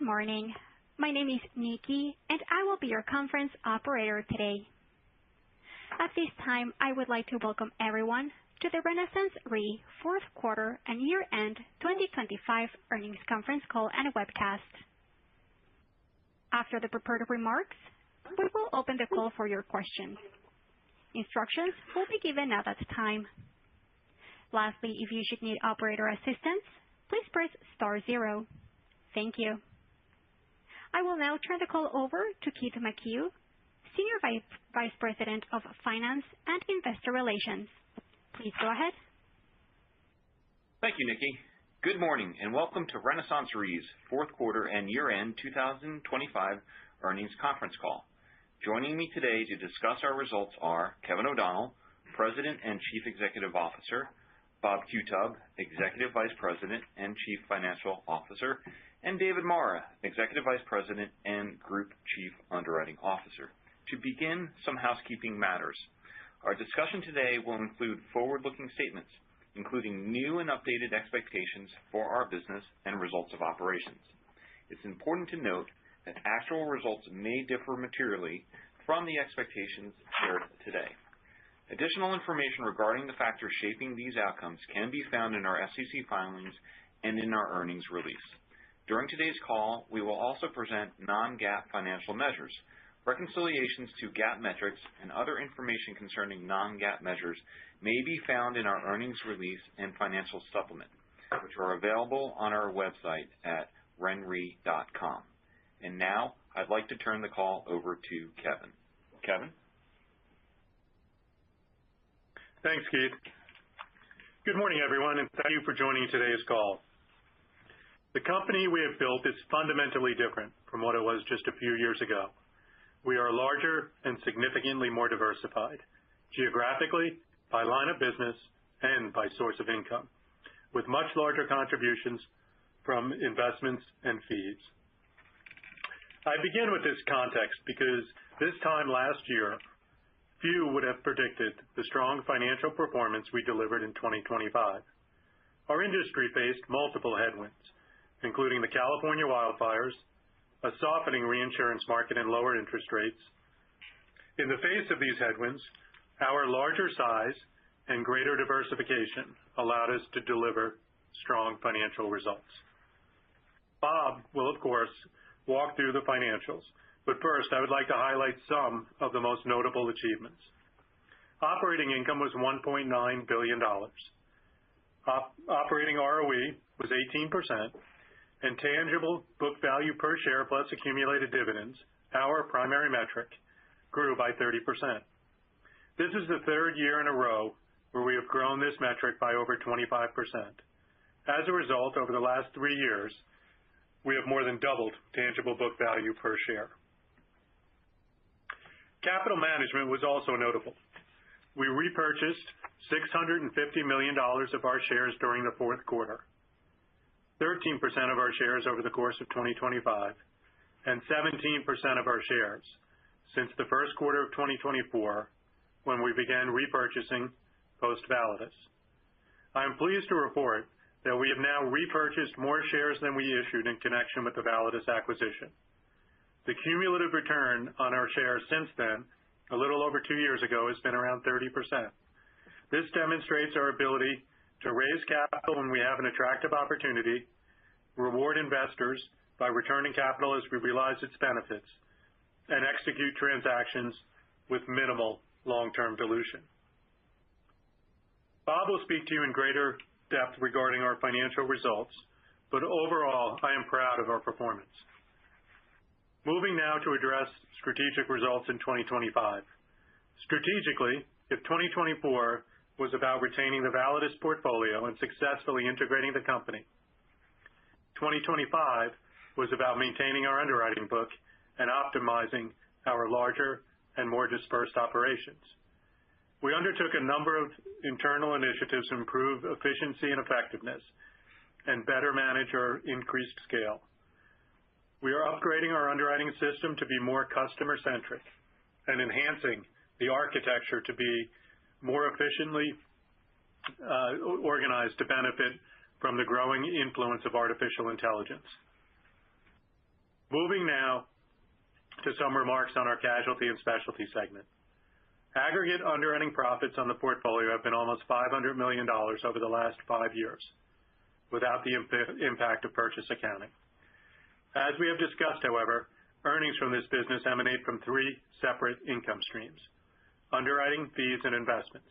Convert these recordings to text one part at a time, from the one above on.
morning. My name is Nikki, and I will be your conference operator today. At this time, I would like to welcome everyone to the RenaissanceRe fourth quarter and year-end 2025 earnings conference call and webcast. After the prepared remarks, we will open the call for your questions. Instructions will be given at that time. Lastly, if you should need operator assistance, please press star zero. Thank you. I will now turn the call over to Keith McHugh, Senior Vice President of Finance and Investor Relations. Please go ahead. Thank you, Nikki. Good morning and welcome to RenaissanceRe's fourth quarter and year-end 2025 earnings conference call. Joining me today to discuss our results are Kevin O'Donnell, President and Chief Executive Officer, Bob Qutub, Executive Vice President and Chief Financial Officer, and David Marra, Executive Vice President and Group Chief Underwriting Officer. To begin, some housekeeping matters. Our discussion today will include forward-looking statements, including new and updated expectations for our business and results of operations. It's important to note that actual results may differ materially from the expectations shared today. Additional information regarding the factors shaping these outcomes can be found in our SEC filings and in our earnings release. During today's call, we will also present non-GAAP financial measures. Reconciliations to GAAP metrics and other information concerning non-GAAP measures may be found in our earnings release and financial supplement, which are available on our website at renre.com. And now, I'd like to turn the call over to Kevin. Kevin? Thanks, Keith. Good morning, everyone, and thank you for joining today's call. The company we have built is fundamentally different from what it was just a few years ago. We are larger and significantly more diversified, geographically, by line of business, and by source of income, with much larger contributions from investments and fees. I begin with this context because this time last year, few would have predicted the strong financial performance we delivered in 2025. Our industry faced multiple headwinds, including the California wildfires, a softening reinsurance market, and lower interest rates. In the face of these headwinds, our larger size and greater diversification allowed us to deliver strong financial results. Bob will, of course, walk through the financials, but first I would like to highlight some of the most notable achievements. Operating income was $1.9 billion. Operating ROE was 18%, and tangible book value per share plus accumulated dividends, our primary metric, grew by 30%. This is the third year in a row where we have grown this metric by over 25%. As a result, over the last 3 years, we have more than doubled tangible book value per share. Capital management was also notable. We repurchased $650 million of our shares during the fourth quarter, 13% of our shares over the course of 2025, and 17% of our shares since the first quarter of 2024, when we began repurchasing post-Validus. I am pleased to report that we have now repurchased more shares than we issued in connection with the Validus acquisition. The cumulative return on our shares since then, a little over 2 years ago, has been around 30%. This demonstrates our ability to raise capital when we have an attractive opportunity, reward investors by returning capital as we realize its benefits, and execute transactions with minimal long-term dilution. Bob will speak to you in greater depth regarding our financial results, but overall, I am proud of our performance. Moving now to address strategic results in 2025. Strategically, if 2024 was about retaining the Validus portfolio and successfully integrating the company, 2025 was about maintaining our underwriting book and optimizing our larger and more dispersed operations. We undertook a number of internal initiatives to improve efficiency and effectiveness and better manage our increased scale. We are upgrading our underwriting system to be more customer-centric and enhancing the architecture to be more efficiently organized to benefit from the growing influence of artificial intelligence. Moving now to some remarks on our casualty and specialty segment. Aggregate underwriting profits on the portfolio have been almost $500 million over the last 5 years without the impact of purchase accounting. As we have discussed, however, earnings from this business emanate from 3 separate income streams: underwriting, fees, and investments.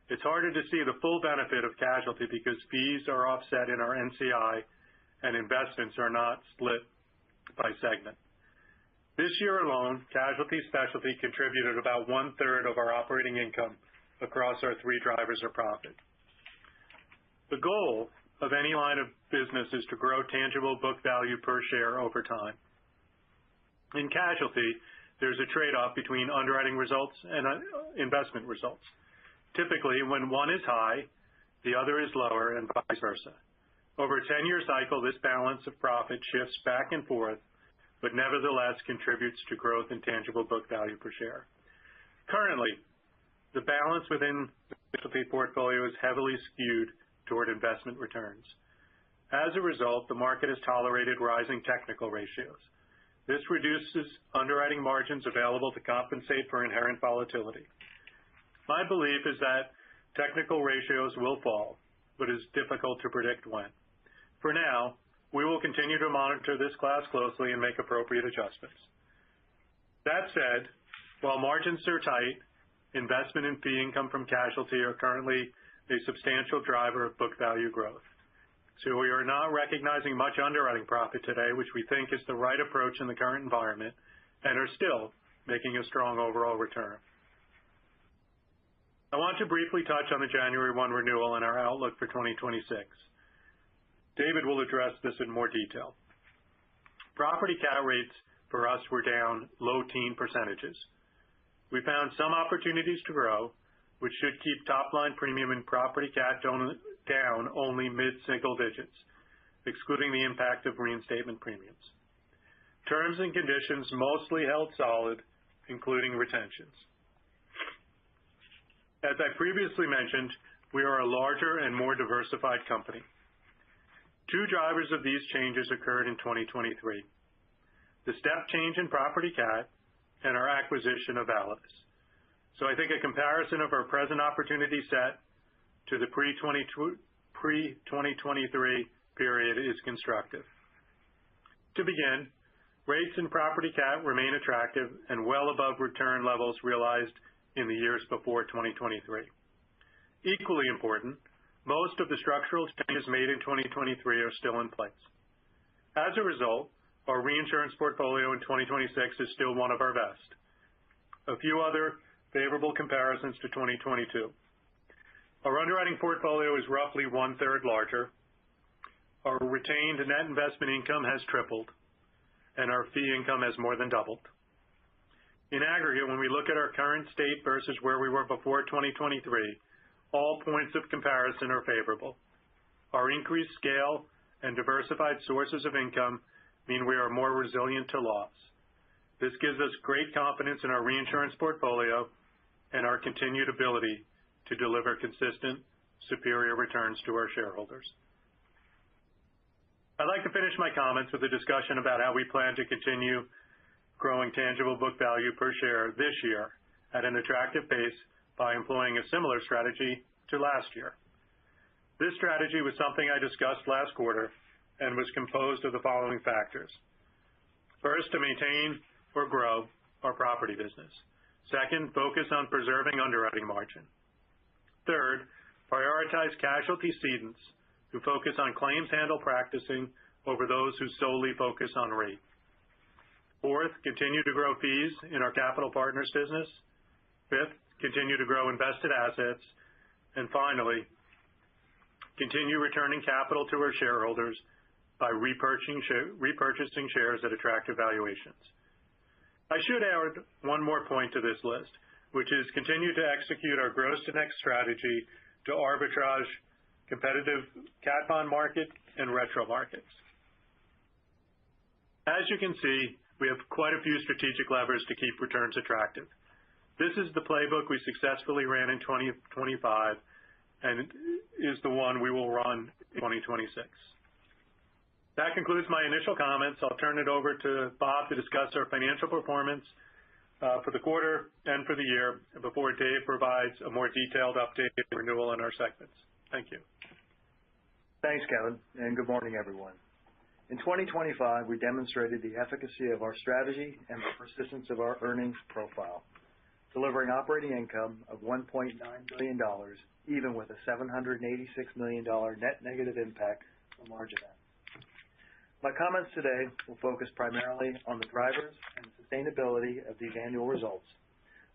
It's harder to see the full benefit of casualty because fees are offset in our NCI and investments are not split by segment. This year alone, casualty specialty contributed about 1/3 of our operating income across our 3 drivers of profit. The goal of any line of business is to grow tangible book value per share over time. In casualty, there's a trade-off between underwriting results and investment results. Typically, when one is high, the other is lower, and vice versa. Over a 10-year cycle, this balance of profit shifts back and forth, but nevertheless contributes to growth in tangible book value per share. Currently, the balance within the specialty portfolio is heavily skewed toward investment returns. As a result, the market has tolerated rising technical ratios. This reduces underwriting margins available to compensate for inherent volatility. My belief is that technical ratios will fall, but it's difficult to predict when. For now, we will continue to monitor this class closely and make appropriate adjustments. That said, while margins are tight, investment and fee income from casualty are currently a substantial driver of book value growth. So we are not recognizing much underwriting profit today, which we think is the right approach in the current environment, and are still making a strong overall return. I want to briefly touch on the January 1 renewal and our outlook for 2026. David will address this in more detail. Property cat rates for us were down low-teen percentages. We found some opportunities to grow, which should keep top-line premium in property cat down only mid-single digits, excluding the impact of reinstatement premiums. Terms and conditions mostly held solid, including retentions. As I previously mentioned, we are a larger and more diversified company. 2 drivers of these changes occurred in 2023: the step change in property cat and our acquisition of Validus. So I think a comparison of our present opportunity set to the pre-2023 period is constructive. To begin, rates in property cat remain attractive and well above return levels realized in the years before 2023. Equally important, most of the structural changes made in 2023 are still in place. As a result, our reinsurance portfolio in 2026 is still one of our best. A few other favorable comparisons to 2022. Our underwriting portfolio is roughly 1/3 larger. Our retained net investment income has tripled, and our fee income has more than doubled. In aggregate, when we look at our current state versus where we were before 2023, all points of comparison are favorable. Our increased scale and diversified sources of income mean we are more resilient to loss. This gives us great confidence in our reinsurance portfolio and our continued ability to deliver consistent, superior returns to our shareholders. I'd like to finish my comments with a discussion about how we plan to continue growing tangible book value per share this year at an attractive pace by employing a similar strategy to last year. This strategy was something I discussed last quarter and was composed of the following factors. First, to maintain or grow our property business. Second, focus on preserving underwriting margin. Third, prioritize casualty cedents who focus on claims handle practicing over those who solely focus on rate. Fourth, continue to grow fees in our capital partners business. Fifth, continue to grow invested assets. And finally, continue returning capital to our shareholders by repurchasing shares at attractive valuations. I should add one more point to this list, which is continue to execute our gross to net strategy to arbitrage competitive cat bond market and retro markets. As you can see, we have quite a few strategic levers to keep returns attractive. This is the playbook we successfully ran in 2025 and is the one we will run in 2026. That concludes my initial comments. I'll turn it over to Bob to discuss our financial performance for the quarter and for the year before Dave provides a more detailed update on renewal in our segments. Thank you. Thanks, Kevin, and good morning, everyone. In 2025, we demonstrated the efficacy of our strategy and the persistence of our earnings profile, delivering operating income of $1.9 billion, even with a $786 million net negative impact from large events. My comments today will focus primarily on the drivers and sustainability of these annual results.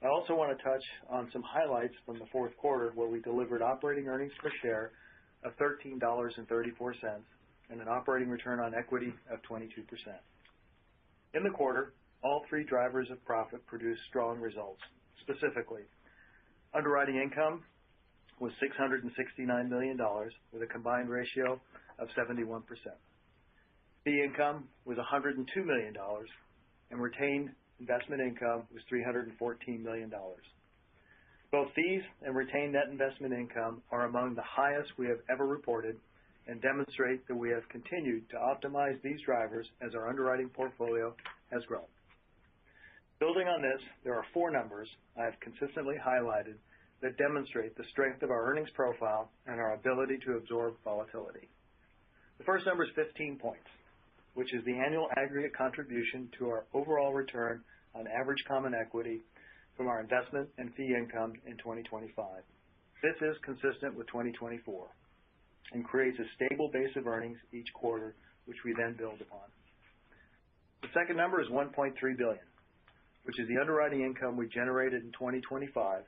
I also want to touch on some highlights from the fourth quarter, where we delivered operating earnings per share of $13.34 and an operating return on equity of 22%. In the quarter, all three drivers of profit produced strong results. Specifically, underwriting income was $669 million with a combined ratio of 71%. Fee income was $102 million, and retained investment income was $314 million. Both fees and retained net investment income are among the highest we have ever reported and demonstrate that we have continued to optimize these drivers as our underwriting portfolio has grown. Building on this, there are four numbers I have consistently highlighted that demonstrate the strength of our earnings profile and our ability to absorb volatility. The first number is 15 points, which is the annual aggregate contribution to our overall return on average common equity from our investment and fee income in 2025. This is consistent with 2024 and creates a stable base of earnings each quarter, which we then build upon. The second number is $1.3 billion, which is the underwriting income we generated in 2025,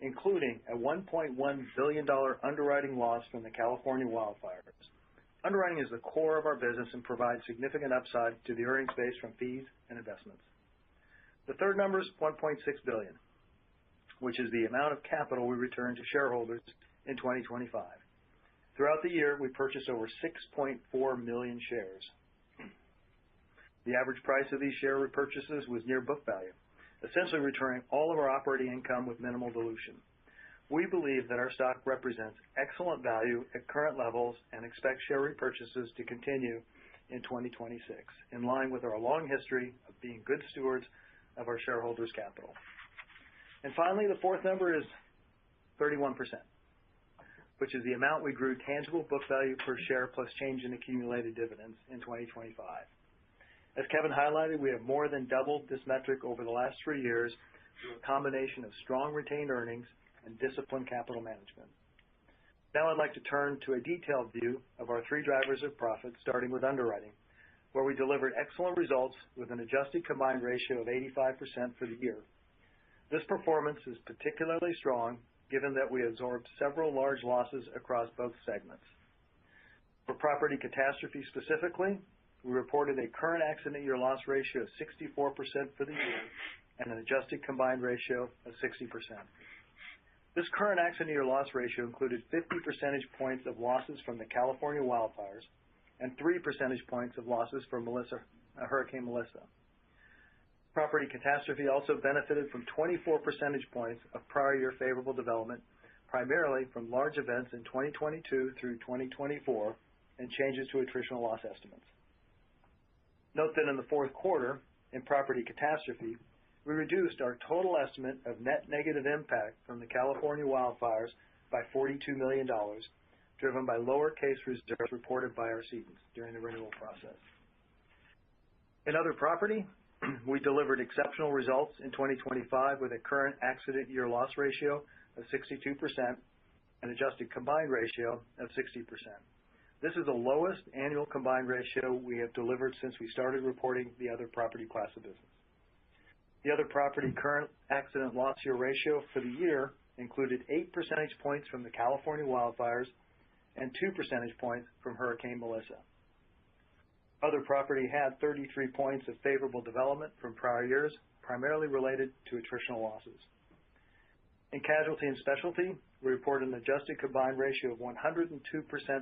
including a $1.1 billion underwriting loss from the California wildfires. Underwriting is the core of our business and provides significant upside to the earnings base from fees and investments. The third number is $1.6 billion, which is the amount of capital we returned to shareholders in 2025. Throughout the year, we purchased over 6.4 million shares. The average price of these share repurchases was near book value, essentially returning all of our operating income with minimal dilution. We believe that our stock represents excellent value at current levels and expect share repurchases to continue in 2026, in line with our long history of being good stewards of our shareholders' capital. And finally, the fourth number is 31%, which is the amount we grew tangible book value per share plus change in accumulated dividends in 2025. As Kevin highlighted, we have more than doubled this metric over the last 3 years through a combination of strong retained earnings and disciplined capital management. Now I'd like to turn to a detailed view of our three drivers of profit, starting with underwriting, where we delivered excellent results with an adjusted combined ratio of 85% for the year. This performance is particularly strong given that we absorbed several large losses across both segments. For property catastrophe specifically, we reported a current accident year loss ratio of 64% for the year and an adjusted combined ratio of 60%. This current accident year loss ratio included 50 percentage points of losses from the California wildfires and 3 percentage points of losses from Hurricane Melissa. Property catastrophe also benefited from 24 percentage points of prior year favorable development, primarily from large events in 2022 through 2024 and changes to attritional loss estimates. Note that in the fourth quarter, in property catastrophe, we reduced our total estimate of net negative impact from the California wildfires by $42 million, driven by lower case reserves reported by our cedents during the renewal process. In other property, we delivered exceptional results in 2025 with a current accident year loss ratio of 62% and adjusted combined ratio of 60%. This is the lowest annual combined ratio we have delivered since we started reporting the other property class of business. The other property current accident loss year ratio for the year included 8 percentage points from the California wildfires and 2 percentage points from Hurricane Melissa. Other property had 33 points of favorable development from prior years, primarily related to attritional losses. In casualty and specialty, we reported an adjusted combined ratio of 102%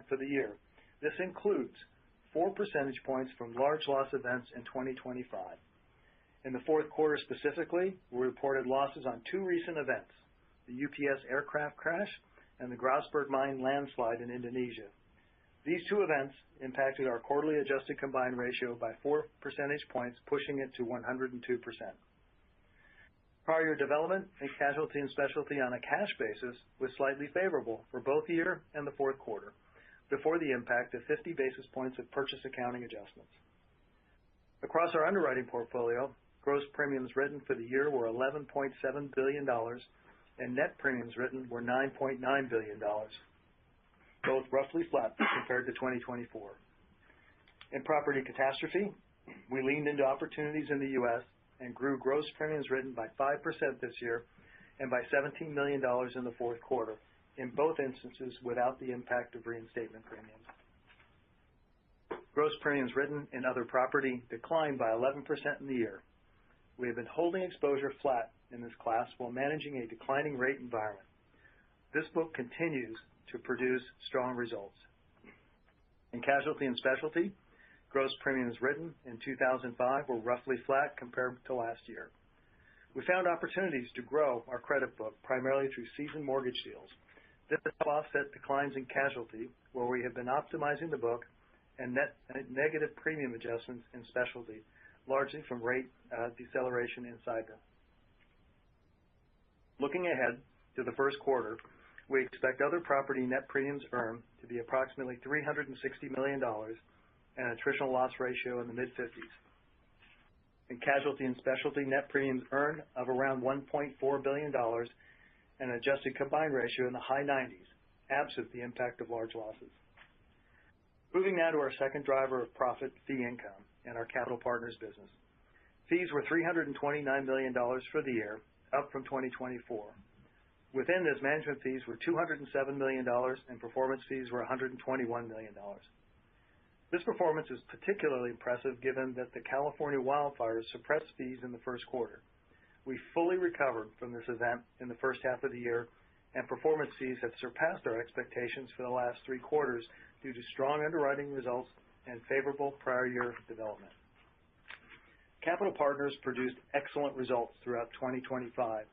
for the year. This includes 4 percentage points from large loss events in 2025. In the fourth quarter specifically, we reported losses on 2 recent events, the UPS aircraft crash and the Grasberg mine landslide in Indonesia. These two events impacted our quarterly adjusted combined ratio by 4 percentage points, pushing it to 102%. Prior year development in casualty and specialty on a cash basis was slightly favorable for both the year and the fourth quarter, before the impact of 50 basis points of purchase accounting adjustments. Across our underwriting portfolio, gross premiums written for the year were $11.7 billion, and net premiums written were $9.9 billion, both roughly flat compared to 2024. In property catastrophe, we leaned into opportunities in the U.S. and grew gross premiums written by 5% this year and by $17 million in the fourth quarter, in both instances without the impact of reinstatement premiums. Gross premiums written in other property declined by 11% in the year. We have been holding exposure flat in this class while managing a declining rate environment. This book continues to produce strong results. In casualty and specialty, gross premiums written in 2005 were roughly flat compared to last year. We found opportunities to grow our credit book primarily through seasoned mortgage deals. This helped offset declines in casualty, where we have been optimizing the book, and negative premium adjustments in specialty, largely from rate deceleration in cyber. Looking ahead to the first quarter, we expect other property net premiums earned to be approximately $360 million and an attritional loss ratio in the mid-50s. In casualty and specialty, net premiums earned of around $1.4 billion and an adjusted combined ratio in the high 90s, absent the impact of large losses. Moving now to our second driver of profit, fee income, and our capital partners business. Fees were $329 million for the year, up from 2024. Within this, management fees were $207 million and performance fees were $121 million. This performance is particularly impressive given that the California wildfires suppressed fees in the first quarter. We fully recovered from this event in the first half of the year, and performance fees have surpassed our expectations for the last 3 quarters due to strong underwriting results and favorable prior year development. Capital Partners produced excellent results throughout 2025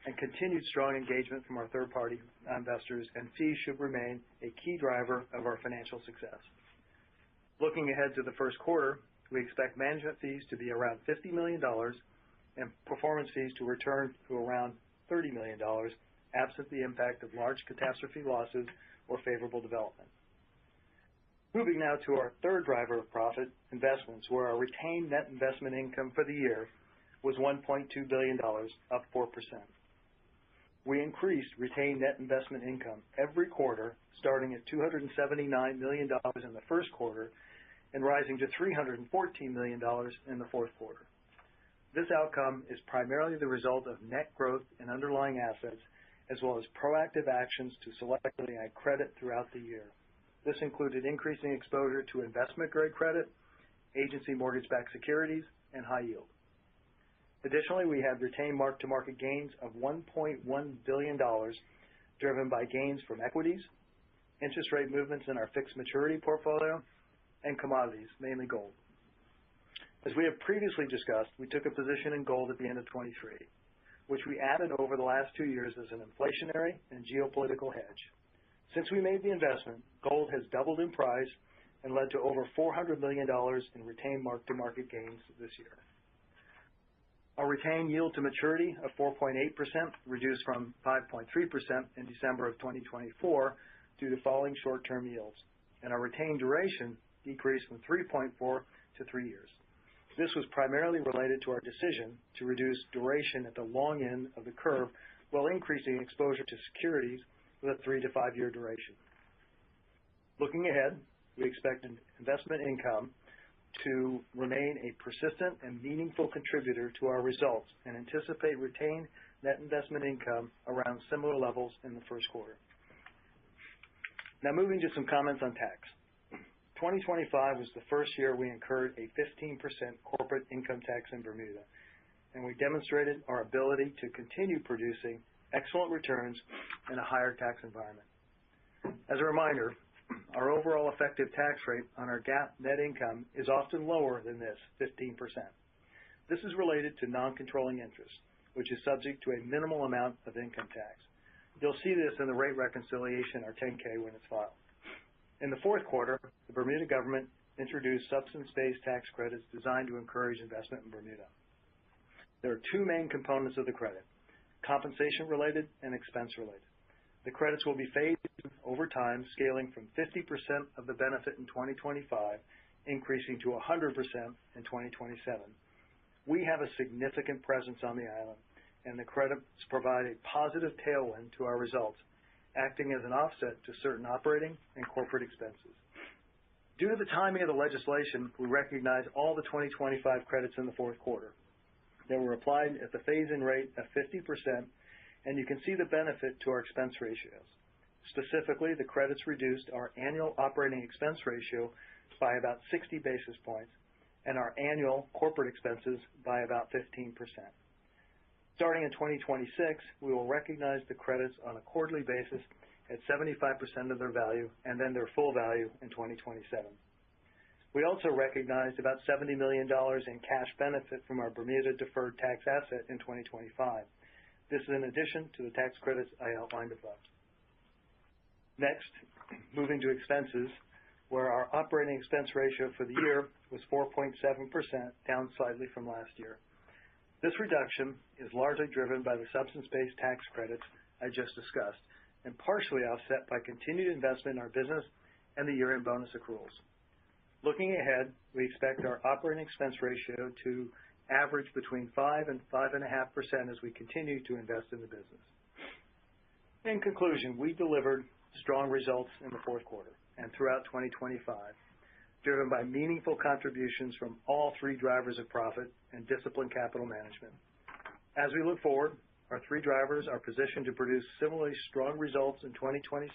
and continued strong engagement from our third-party investors, and fees should remain a key driver of our financial success. Looking ahead to the first quarter, we expect management fees to be around $50 million and performance fees to return to around $30 million, absent the impact of large catastrophe losses or favorable development. Moving now to our third driver of profit, investments, where our retained net investment income for the year was $1.2 billion, up 4%. We increased retained net investment income every quarter, starting at $279 million in the first quarter and rising to $314 million in the fourth quarter. This outcome is primarily the result of net growth in underlying assets, as well as proactive actions to selectively add credit throughout the year. This included increasing exposure to investment-grade credit, agency mortgage-backed securities, and high yield. Additionally, we had retained mark-to-market gains of $1.1 billion, driven by gains from equities, interest rate movements in our fixed maturity portfolio, and commodities, mainly gold. As we have previously discussed, we took a position in gold at the end of 23, which we added over the last 2 years as an inflationary and geopolitical hedge. Since we made the investment, gold has doubled in price and led to over $400 million in retained mark-to-market gains this year. Our retained yield to maturity of 4.8% reduced from 5.3% in December of 2024 due to falling short-term yields, and our retained duration decreased from 3.4 to 3 years. This was primarily related to our decision to reduce duration at the long end of the curve while increasing exposure to securities with a 3 to 5 year duration. Looking ahead, we expect investment income to remain a persistent and meaningful contributor to our results and anticipate retained net investment income around similar levels in the first quarter. Now moving to some comments on tax. 2025 was the first year we incurred a 15% corporate income tax in Bermuda, and we demonstrated our ability to continue producing excellent returns in a higher tax environment. As a reminder, our overall effective tax rate on our GAAP net income is often lower than this, 15%. This is related to non-controlling interest, which is subject to a minimal amount of income tax. You'll see this in the rate reconciliation, our 10-K, when it's filed. In the fourth quarter, the Bermuda government introduced substance-based tax credits designed to encourage investment in Bermuda. There are two main components of the credit: compensation-related and expense-related. The credits will be phased over time, scaling from 50% of the benefit in 2025, increasing to 100% in 2027. We have a significant presence on the island, and the credits provide a positive tailwind to our results, acting as an offset to certain operating and corporate expenses. Due to the timing of the legislation, we recognize all the 2025 credits in the fourth quarter. They were applied at the phase-in rate of 50%, and you can see the benefit to our expense ratios. Specifically, the credits reduced our annual operating expense ratio by about 60 basis points and our annual corporate expenses by about 15%. Starting in 2026, we will recognize the credits on a quarterly basis at 75% of their value and then their full value in 2027. We also recognized about $70 million in cash benefit from our Bermuda deferred tax asset in 2025. This is in addition to the tax credits I outlined above. Next, moving to expenses, where our operating expense ratio for the year was 4.7%, down slightly from last year. This reduction is largely driven by the substance-based tax credits I just discussed, and partially offset by continued investment in our business and the year-end bonus accruals. Looking ahead, we expect our operating expense ratio to average between 5% and 5.5% as we continue to invest in the business. In conclusion, we delivered strong results in the fourth quarter and throughout 2025, driven by meaningful contributions from all three drivers of profit and disciplined capital management. As we look forward, our three drivers are positioned to produce similarly strong results in 2026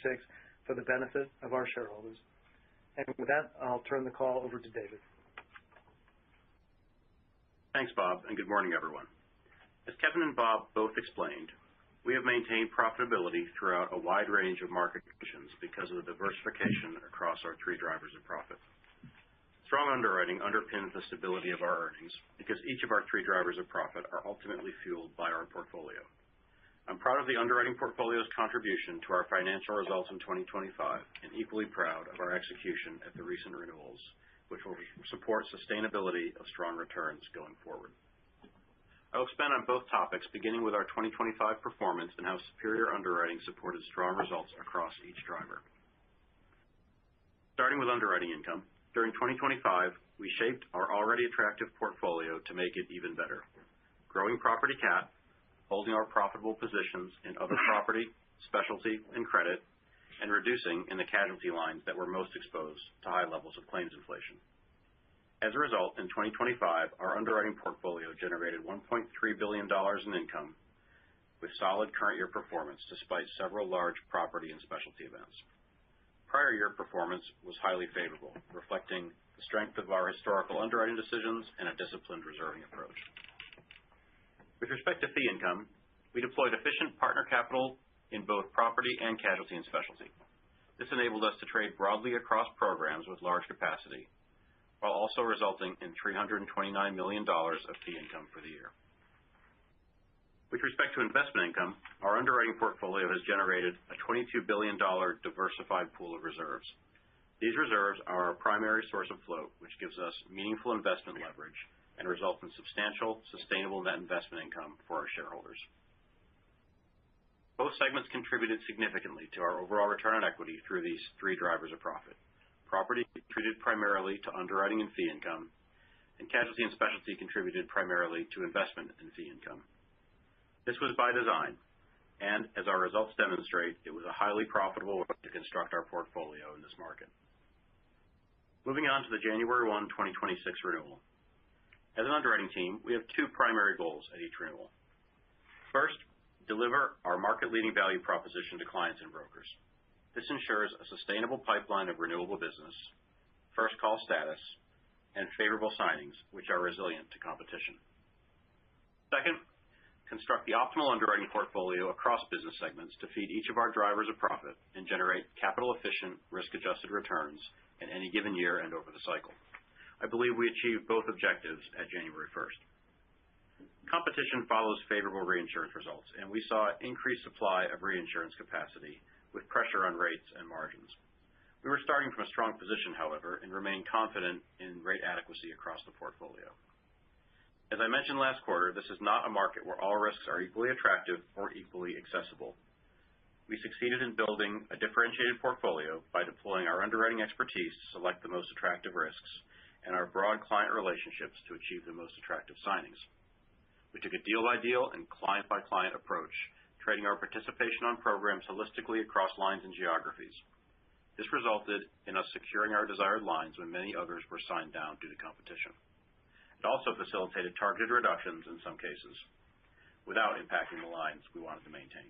for the benefit of our shareholders. And with that, I'll turn the call over to David. Thanks, Bob, and good morning, everyone. As Kevin and Bob both explained, we have maintained profitability throughout a wide range of market conditions because of the diversification across our three drivers of profit. Strong underwriting underpins the stability of our earnings because each of our three drivers of profit are ultimately fueled by our portfolio. I'm proud of the underwriting portfolio's contribution to our financial results in 2025 and equally proud of our execution at the recent renewals, which will support sustainability of strong returns going forward. I will expand on both topics, beginning with our 2025 performance and how superior underwriting supported strong results across each driver. Starting with underwriting income, during 2025, we shaped our already attractive portfolio to make it even better, growing property cat, holding our profitable positions in other property, specialty, and credit, and reducing in the casualty lines that were most exposed to high levels of claims inflation. As a result, in 2025, our underwriting portfolio generated $1.3 billion in income with solid current year performance despite several large property and specialty events. Prior year performance was highly favorable, reflecting the strength of our historical underwriting decisions and a disciplined reserving approach. With respect to fee income, we deployed efficient partner capital in both property and casualty and specialty. This enabled us to trade broadly across programs with large capacity, while also resulting in $329 million of fee income for the year. With respect to investment income, our underwriting portfolio has generated a $22 billion diversified pool of reserves. These reserves are our primary source of float, which gives us meaningful investment leverage and results in substantial, sustainable net investment income for our shareholders. Both segments contributed significantly to our overall return on equity through these three drivers of profit. Property contributed primarily to underwriting and fee income, and casualty and specialty contributed primarily to investment and fee income. This was by design, and as our results demonstrate, it was a highly profitable way to construct our portfolio in this market. Moving on to the January 1, 2026 renewal. As an underwriting team, we have two primary goals at each renewal. First, deliver our market-leading value proposition to clients and brokers. This ensures a sustainable pipeline of renewable business, first call status, and favorable signings, which are resilient to competition. Second, construct the optimal underwriting portfolio across business segments to feed each of our drivers of profit and generate capital-efficient, risk-adjusted returns in any given year and over the cycle. I believe we achieved both objectives at January 1st. Competition follows favorable reinsurance results, and we saw increased supply of reinsurance capacity with pressure on rates and margins. We were starting from a strong position, however, and remain confident in rate adequacy across the portfolio. As I mentioned last quarter, this is not a market where all risks are equally attractive or equally accessible. We succeeded in building a differentiated portfolio by deploying our underwriting expertise to select the most attractive risks and our broad client relationships to achieve the most attractive signings. We took a deal-by-deal and client-by-client approach, trading our participation on programs holistically across lines and geographies. This resulted in us securing our desired lines when many others were signed down due to competition. It also facilitated targeted reductions in some cases, without impacting the lines we wanted to maintain.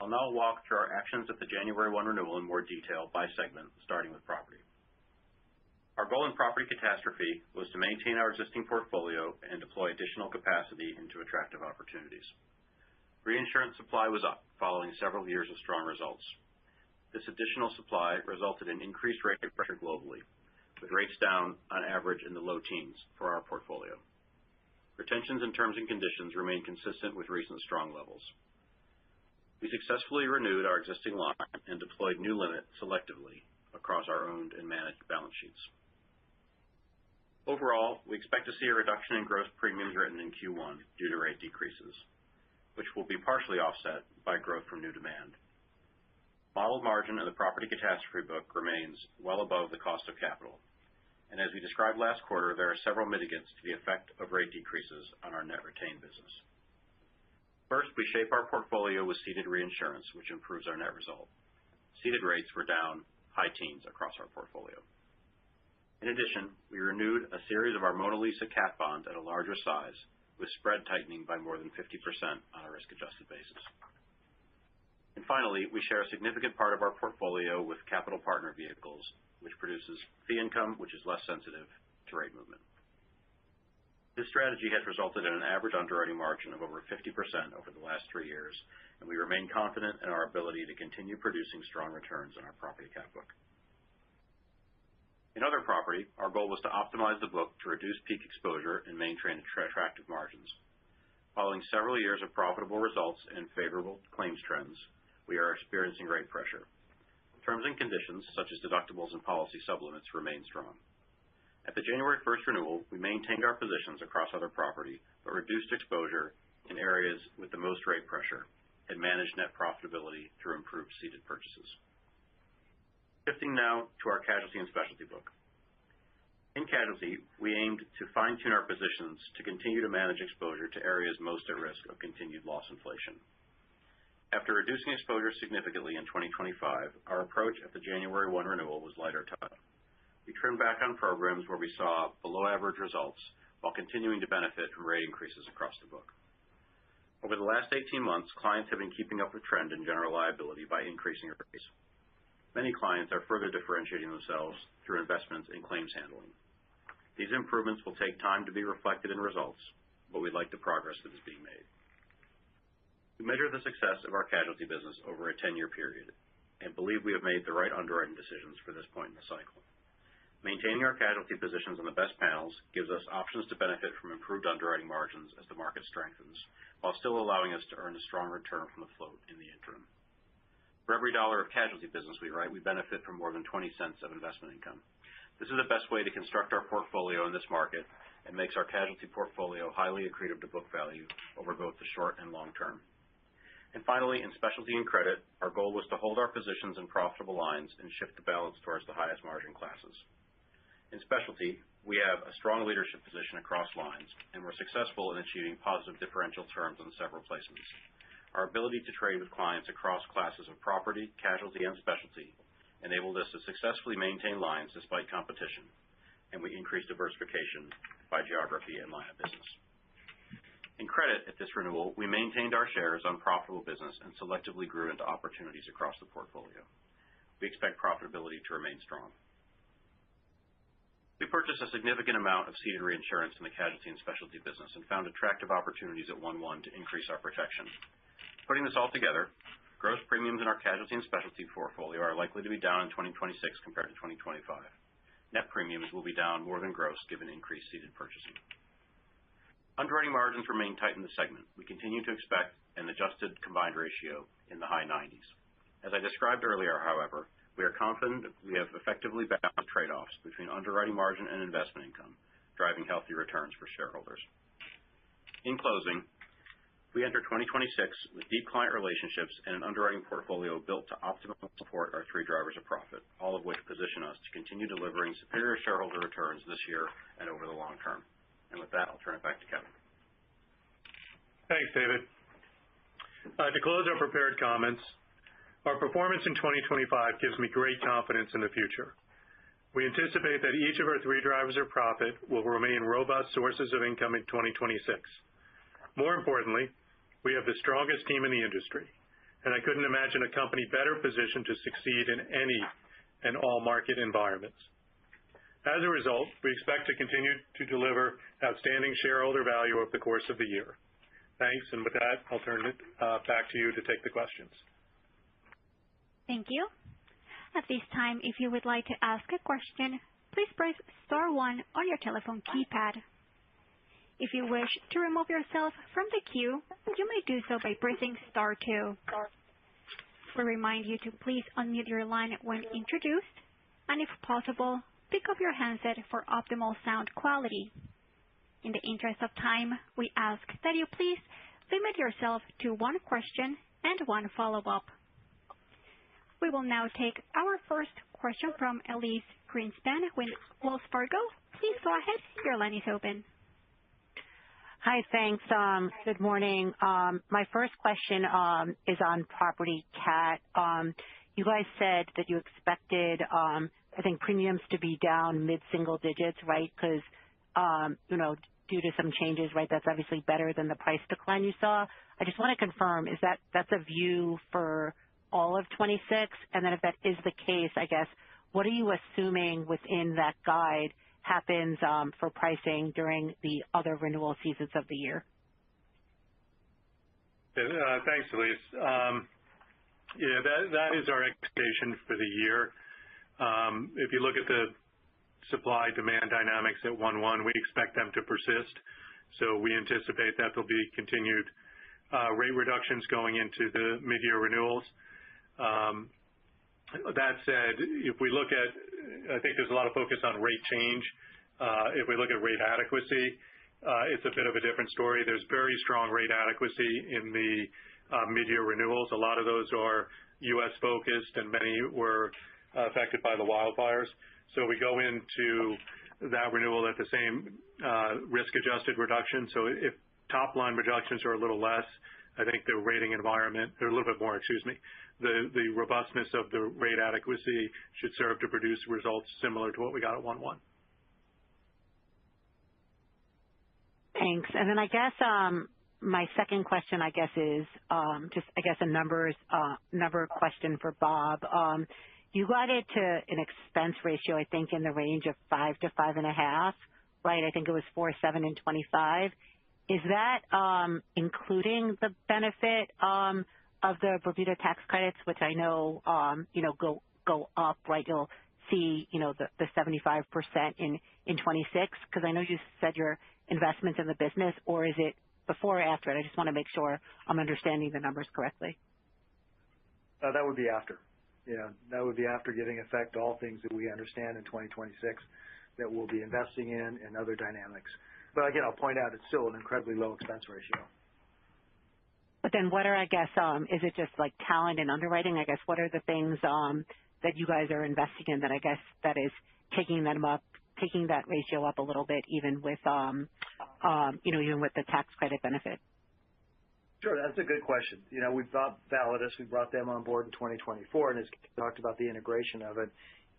I'll now walk through our actions at the January 1 renewal in more detail by segment, starting with property. Our goal in property catastrophe was to maintain our existing portfolio and deploy additional capacity into attractive opportunities. Reinsurance supply was up following several years of strong results. This additional supply resulted in increased rate pressure globally, with rates down on average in the low teens for our portfolio. Retentions and terms and conditions remain consistent with recent strong levels. We successfully renewed our existing line and deployed new limit selectively across our owned and managed balance sheets. Overall, we expect to see a reduction in gross premiums written in Q1 due to rate decreases, which will be partially offset by growth from new demand. Modeled margin in the property catastrophe book remains well above the cost of capital, and as we described last quarter, there are several mitigants to the effect of rate decreases on our net retained business. First, we shape our portfolio with ceded reinsurance, which improves our net result. Ceded rates were down high teens across our portfolio. In addition, we renewed a series of our Mona Lisa cat bonds at a larger size, with spread tightening by more than 50% on a risk-adjusted basis. And finally, we share a significant part of our portfolio with capital partner vehicles, which produces fee income, which is less sensitive to rate movement. This strategy has resulted in an average underwriting margin of over 50% over the last 3 years, and we remain confident in our ability to continue producing strong returns in our property cat book. In other property, our goal was to optimize the book to reduce peak exposure and maintain attractive margins. Following several years of profitable results and favorable claims trends, we are experiencing rate pressure. Terms and conditions, such as deductibles and policy supplements, remain strong. At the January 1st renewal, we maintained our positions across other property, but reduced exposure in areas with the most rate pressure and managed net profitability through improved ceded purchases. Shifting now to our casualty and specialty book. In casualty, we aimed to fine-tune our positions to continue to manage exposure to areas most at risk of continued loss inflation. After reducing exposure significantly in 2025, our approach at the January 1 renewal was lighter touch. We trimmed back on programs where we saw below-average results while continuing to benefit from rate increases across the book. Over the last 18 months, clients have been keeping up with trend in general liability by increasing rates. Many clients are further differentiating themselves through investments in claims handling. These improvements will take time to be reflected in results, but we like the progress that is being made. We measure the success of our casualty business over a 10-year period and believe we have made the right underwriting decisions for this point in the cycle. Maintaining our casualty positions on the best panels gives us options to benefit from improved underwriting margins as the market strengthens, while still allowing us to earn a strong return from the float in the interim. For every dollar of casualty business we write, we benefit from more than 20 cents of investment income. This is the best way to construct our portfolio in this market and makes our casualty portfolio highly accretive to book value over both the short and long term. And finally, in specialty and credit, our goal was to hold our positions in profitable lines and shift the balance towards the highest margin classes. In specialty, we have a strong leadership position across lines, and we're successful in achieving positive differential terms on several placements. Our ability to trade with clients across classes of property, casualty, and specialty enabled us to successfully maintain lines despite competition, and we increased diversification by geography and line of business. In credit, at this renewal, we maintained our shares on profitable business and selectively grew into opportunities across the portfolio. We expect profitability to remain strong. We purchased a significant amount of ceded reinsurance in the casualty and specialty business and found attractive opportunities at 1/1 to increase our protection. Putting this all together, gross premiums in our casualty and specialty portfolio are likely to be down in 2026 compared to 2025. Net premiums will be down more than gross given increased ceded purchasing. Underwriting margins remain tight in the segment. We continue to expect an adjusted combined ratio in the high 90s. As I described earlier, however, We are confident we have effectively balanced trade-offs between underwriting margin and investment income, driving healthy returns for shareholders. In closing, we enter 2026 with deep client relationships and an underwriting portfolio built to optimally support our three drivers of profit, all of which position us to continue delivering superior shareholder returns this year and over the long term. And with that, I'll turn it back to Kevin. Thanks, David. To close our prepared comments, our performance in 2025 gives me great confidence in the future. We anticipate that each of our three drivers of profit will remain robust sources of income in 2026. More importantly, we have the strongest team in the industry, and I couldn't imagine a company better positioned to succeed in any and all market environments. As a result, we expect to continue to deliver outstanding shareholder value over the course of the year. Thanks, and with that, I'll turn it back to you to take the questions. Thank you. At this time, if you would like to ask a question, please press star one on your telephone keypad. If you wish to remove yourself from the queue, you may do so by pressing star two. We remind you to please unmute your line when introduced, and if possible, pick up your handset for optimal sound quality. In the interest of time, we ask that you please limit yourself to one question and one follow-up. We will now take our first question from Elyse Greenspan with Wells Fargo. Please go ahead. Your line is open. Hi, thanks. Good morning. My first question is on property cat. You guys said that you expected, I think, premiums to be down mid-single digits, right? Because, due to some changes, right, that's obviously better than the price decline you saw. I just want to confirm, is that's a view for all of 26? And then if that is the case, I guess, what are you assuming within that guide happens for pricing during the other renewal seasons of the year? Thanks, Elyse. Yeah, that is our expectation for the year. If you look at the supply-demand dynamics at 1/1, we expect them to persist. So we anticipate that there'll be continued rate reductions going into the mid-year renewals. That said, if we look at, I think there's a lot of focus on rate change. If we look at rate adequacy, it's a bit of a different story. There's very strong rate adequacy in the mid-year renewals. A lot of those are U.S.-focused, and many were affected by the wildfires. So we go into that renewal at the same risk-adjusted reduction. So if top-line reductions are a little less, I think the rating environment, or a little bit more, excuse me, the robustness of the rate adequacy should serve to produce results similar to what we got at 1/1. Thanks. And then I guess my second question, I guess, is just, I guess, a number question for Bob. You got it to an expense ratio, I think, in the range of 5 to 5.5, right? I think it was 4.7 in 25. Is that including the benefit of the Bermuda tax credits, which I know, go up, right? You'll see, the 75% in 26, because I know you said your investments in the business, or is it before or after it? I just want to make sure I'm understanding the numbers correctly. That would be after. Yeah, that would be after giving effect to all things that we understand in 2026 that we'll be investing in and other dynamics. But again, I'll point out it's still an incredibly low expense ratio. But then what are, I guess, is it just like talent and underwriting? I guess, what are the things that you guys are investing in that I guess that is taking that ratio up a little bit, even with, even with the tax credit benefit? Sure, that's a good question. We've brought Validus, we brought them on board in 2024, and as we talked about the integration of it,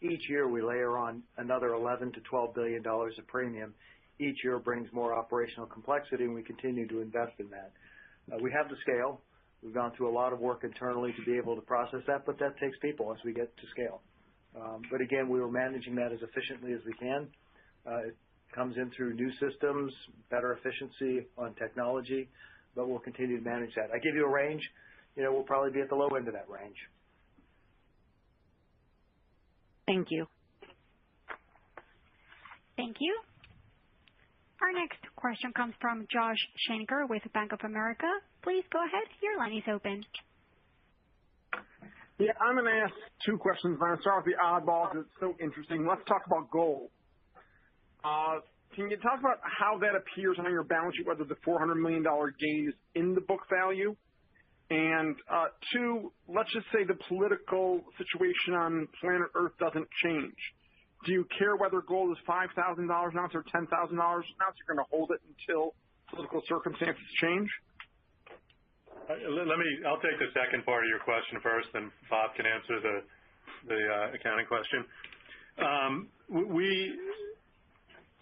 each year we layer on another $11 to $12 billion of premium. Each year brings more operational complexity, and we continue to invest in that. We have the scale. We've gone through a lot of work internally to be able to process that, but that takes people as we get to scale. But again, we were managing that as efficiently as we can. It comes in through new systems, better efficiency on technology, but we'll continue to manage that. I give you a range. We'll probably be at the low end of that range. Thank you. Thank you. Our next question comes from Josh Shanker with Bank of America. Please go ahead. Your line is open. Yeah, I'm going to ask two questions. I'm going to start with the oddball because it's so interesting. Let's talk about gold. Can you talk about how that appears on your balance sheet, whether the $400 million gain is in the book value? And two, let's just say the political situation on planet Earth doesn't change. Do you care whether gold is $5,000 an ounce or $10,000 an ounce? You're going to hold it until political circumstances change? I'll take the second part of your question first, then Bob can answer the accounting question. We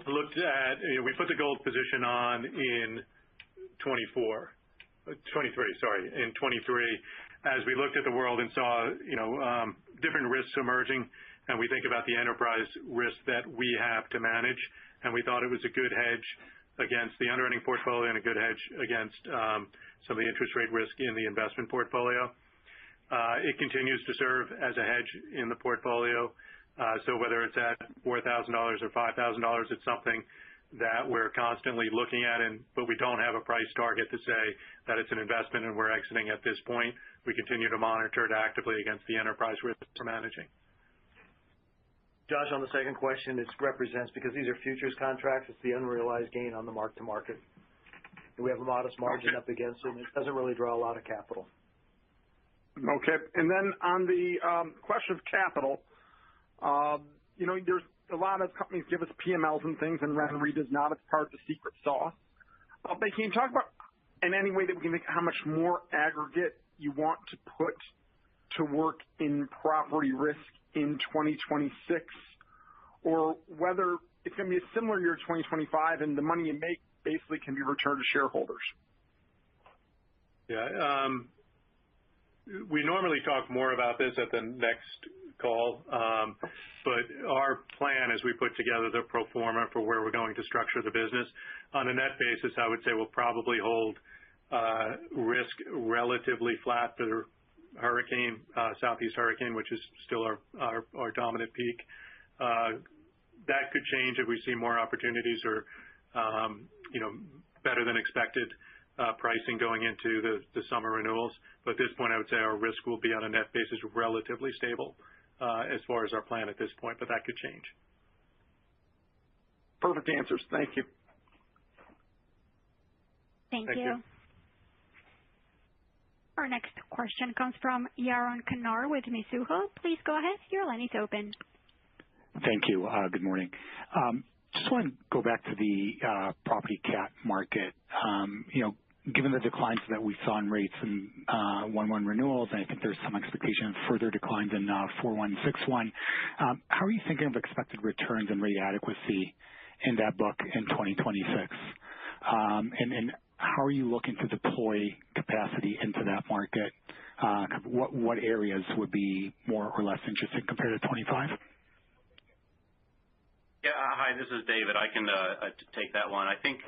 looked at, we put the gold position on in 23, as we looked at the world and saw, different risks emerging, and we think about the enterprise risk that we have to manage, and we thought it was a good hedge against the underwriting portfolio and a good hedge against some of the interest rate risk in the investment portfolio. It continues to serve as a hedge in the portfolio. So whether it's at $4,000 or $5,000, it's something that we're constantly looking at, but we don't have a price target to say that it's an investment and we're exiting at this point. We continue to monitor it actively against the enterprise risk we're managing. Josh, on the second question, it represents, because these are futures contracts, it's the unrealized gain on the mark-to-market. We have a modest margin up against it, and it doesn't really draw a lot of capital. Okay. And then on the question of capital, there's a lot of companies give us PMLs and things, and RenaissanceRe does not. It's part of the secret sauce. But can you talk about, in any way that we can think, how much more aggregate you want to put to work in property risk in 2026, or whether it's going to be a similar year to 2025 and the money you make basically can be returned to shareholders? Yeah. We normally talk more about this at the next call, but our plan as we put together the pro forma for where we're going to structure the business, on a net basis, I would say we'll probably hold risk relatively flat for the hurricane, Southeast hurricane, which is still our dominant peak. That could change if we see more opportunities or, better than expected pricing going into the summer renewals. But at this point, I would say our risk will be on a net basis relatively stable as far as our plan at this point, but that could change. Perfect answers. Thank you. Thank you. Our next question comes from Yaron Kinar with Mizuho. Please go ahead. Your line is open. Thank you. Good morning. Just want to go back to the property cat market. Given the declines that we saw in rates in 1/1 renewals, and I think there's some expectation of further declines in 4/1, 6/1, how are you thinking of expected returns and rate adequacy in that book in 2026? And how are you looking to deploy capacity into that market? What areas would be more or less interesting compared to 25? Yeah. Hi, this is David. I can take that one. I think,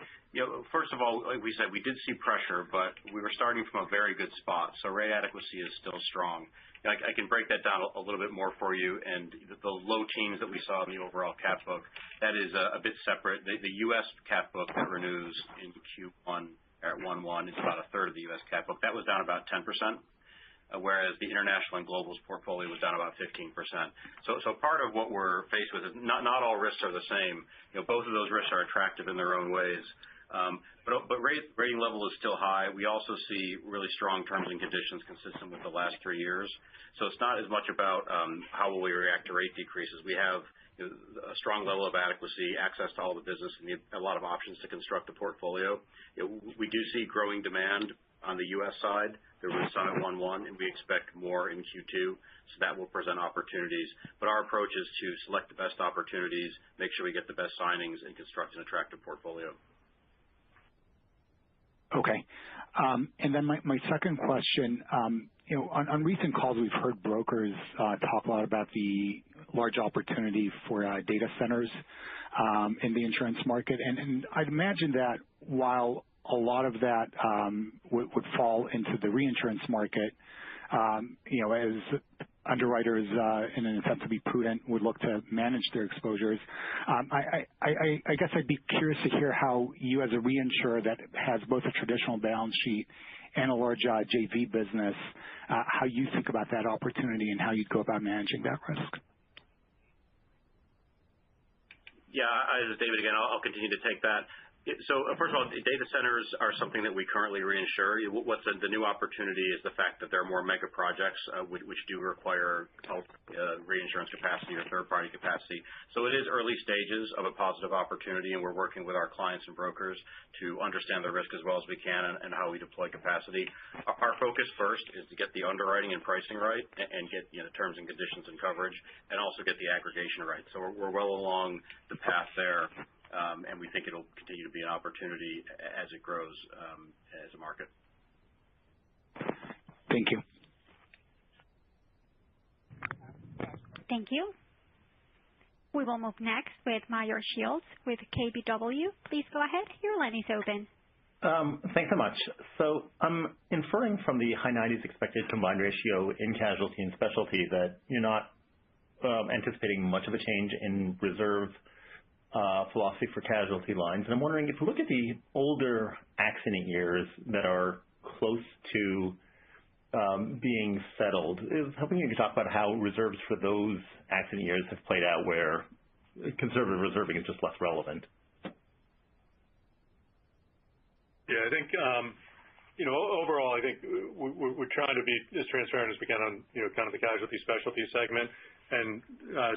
first of all, like we said, we did see pressure, but we were starting from a very good spot. So rate adequacy is still strong. I can break that down a little bit more for you. And the low teens that we saw in the overall cat book, that is a bit separate. The U.S. cat book that renews in Q1 at 1/1 is about a third of the U.S. cat book. That was down about 10%. Whereas the international and globals portfolio was down about 15%. So part of what we're faced with is not all risks are the same. Both of those risks are attractive in their own ways. But rating level is still high. We also see really strong terms and conditions consistent with the last 3 years. So it's not as much about how will we react to rate decreases. We have a strong level of adequacy, access to all the business, and a lot of options to construct a portfolio. We do see growing demand on the U.S. side. There was some at 1/1, and we expect more in Q2, so that will present opportunities. But our approach is to select the best opportunities, make sure we get the best signings, and construct an attractive portfolio. Okay. And then my second question, on recent calls, we've heard brokers talk a lot about the large opportunity for data centers in the insurance market. And I'd imagine that while a lot of that would fall into the reinsurance market, as underwriters, in an attempt to be prudent, would look to manage their exposures. I guess I'd be curious to hear how you, as a reinsurer that has both a traditional balance sheet and a large JV business, how you think about that opportunity and how you'd go about managing that risk. Yeah, this is David again. I'll continue to take that. So first of all, data centers are something that we currently reinsure. What's the new opportunity is the fact that there are more mega projects which do require reinsurance capacity or third-party capacity. So it is early stages of a positive opportunity, and we're working with our clients and brokers to understand the risk as well as we can and how we deploy capacity. Our focus first is to get the underwriting and pricing right and get terms and conditions and coverage, and also get the aggregation right. So we're well along the path there. And we think it'll continue to be an opportunity as it grows as a market. Thank you. Thank you. We will move next with Meyer Shields with KBW. Please go ahead. Your line is open. Thanks so much. So I'm inferring from the high 90s expected combined ratio in casualty and specialty that you're not anticipating much of a change in reserve philosophy for casualty lines. And I'm wondering if you look at the older accident years that are close to being settled, I was hoping you could talk about how reserves for those accident years have played out where conservative reserving is just less relevant. Yeah, I think, overall, I think we're trying to be as transparent as we can on, kind of the casualty specialty segment and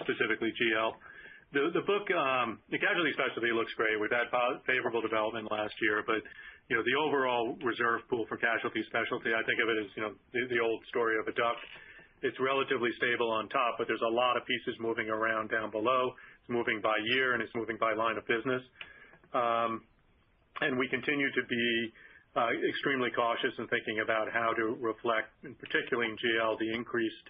specifically GL. The book, the casualty specialty looks great. We've had favorable development last year, but, the overall reserve pool for casualty specialty, I think of it as, the old story of a duck. It's relatively stable on top, but there's a lot of pieces moving around down below. It's moving by year and it's moving by line of business. And we continue to be extremely cautious in thinking about how to reflect, and particularly in GL, the increased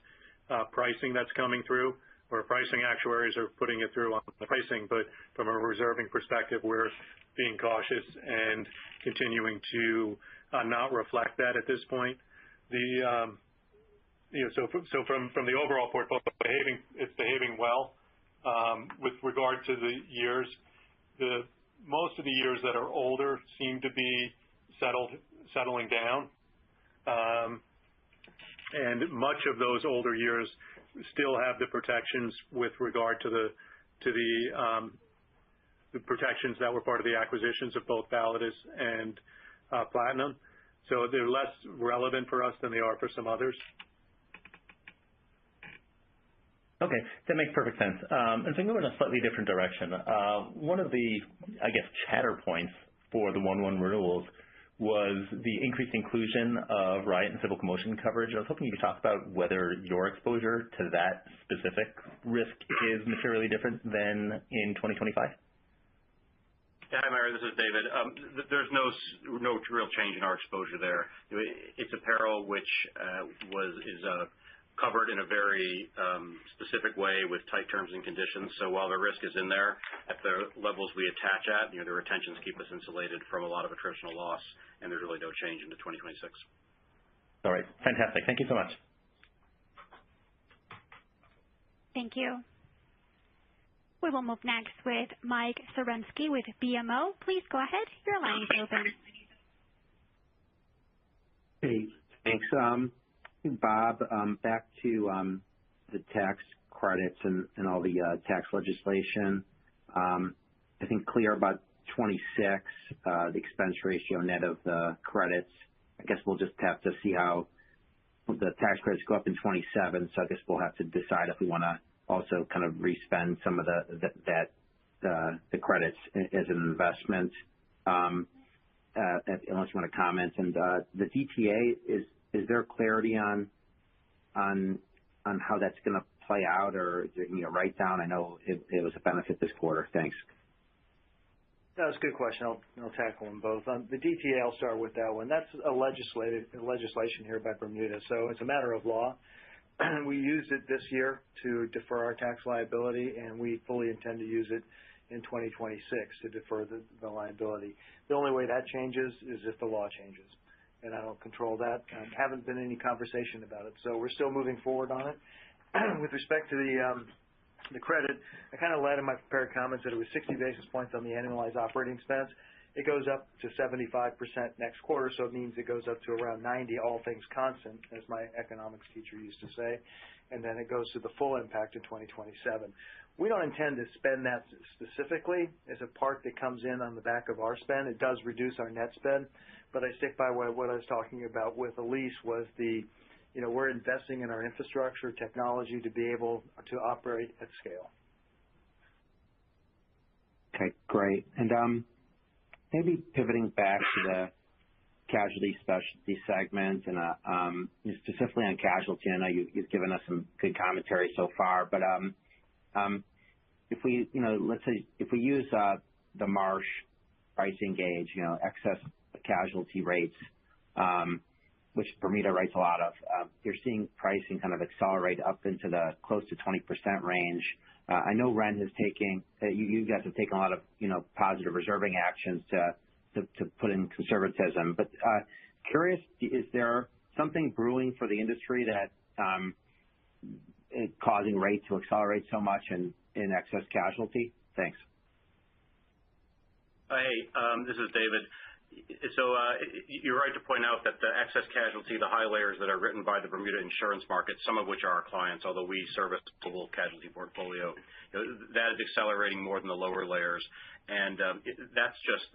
pricing that's coming through, where pricing actuaries are putting it through on the pricing, but from a reserving perspective, we're being cautious and continuing to not reflect that at this point. So from the overall portfolio, it's behaving well. With regard to the years, most of the years that are older seem to be settling down, and much of those older years still have the protections with regard to the protections that were part of the acquisitions of both Validus and Platinum. So they're less relevant for us than they are for some others. Okay, that makes perfect sense. And so going in a slightly different direction, one of the, chatter points for the 1/1 renewals was the increased inclusion of riot and civil commotion coverage. I was hoping you could talk about whether your exposure to that specific risk is materially different than in 2025. Yeah, hi, Mary. This is David. There's no real change in our exposure there. It's a peril which is covered in a very specific way with tight terms and conditions. So while the risk is in there at the levels we attach at, the retentions keep us insulated from a lot of attritional loss, and there's really no change into 2026. All right. Fantastic. Thank you so much. Thank you. We will move next with Mike Zaremski with BMO. Please go ahead. Your line is open. Hey, thanks. Bob, back to the tax credits and all the tax legislation. I think clear about 26, the expense ratio net of the credits. I guess we'll just have to see how the tax credits go up in 27. So I guess we'll have to decide if we want to also kind of respend some of the credits as an investment. Unless you want to comment. And the DTA, is there clarity on how that's going to play out, or is there going to be a write down? I know it was a benefit this quarter. Thanks. That's a good question. I'll tackle them both. The DTA, I'll start with that one. That's a legislation here by Bermuda, so it's a matter of law. We used it this year to defer our tax liability, and we fully intend to use it in 2026 to defer the liability. The only way that changes is if the law changes, and I don't control that. Haven't been any conversation about it, so we're still moving forward on it. With respect to The credit, I kind of led in my prepared comments that it was 60 basis points on the annualized operating expense. It goes up to 75% next quarter, so it means it goes up to around 90, all things constant, as my economics teacher used to say, and then it goes to the full impact in 2027. We don't intend to spend that specifically as a part that comes in on the back of our spend. It does reduce our net spend, but I stick by what I was talking about with Elise was we're investing in our infrastructure technology to be able to operate at scale. Okay, great. And maybe pivoting back to the casualty specialty segment and specifically on casualty. I know you've given us some good commentary so far, but if we, let's say if we use the Marsh pricing gauge, excess casualty rates, which Bermuda writes a lot of, you're seeing pricing kind of accelerate up into the close to 20% range. I know Ren has taken, you guys have taken a lot of, positive reserving actions to put in conservatism. But curious, is there something brewing for the industry that is causing rate to accelerate so much in excess casualty? Thanks. Hey, this is David. So you're right to point out that the excess casualty, the high layers that are written by the Bermuda insurance market, some of which are our clients, although we service the global casualty portfolio, that is accelerating more than the lower layers. And that's just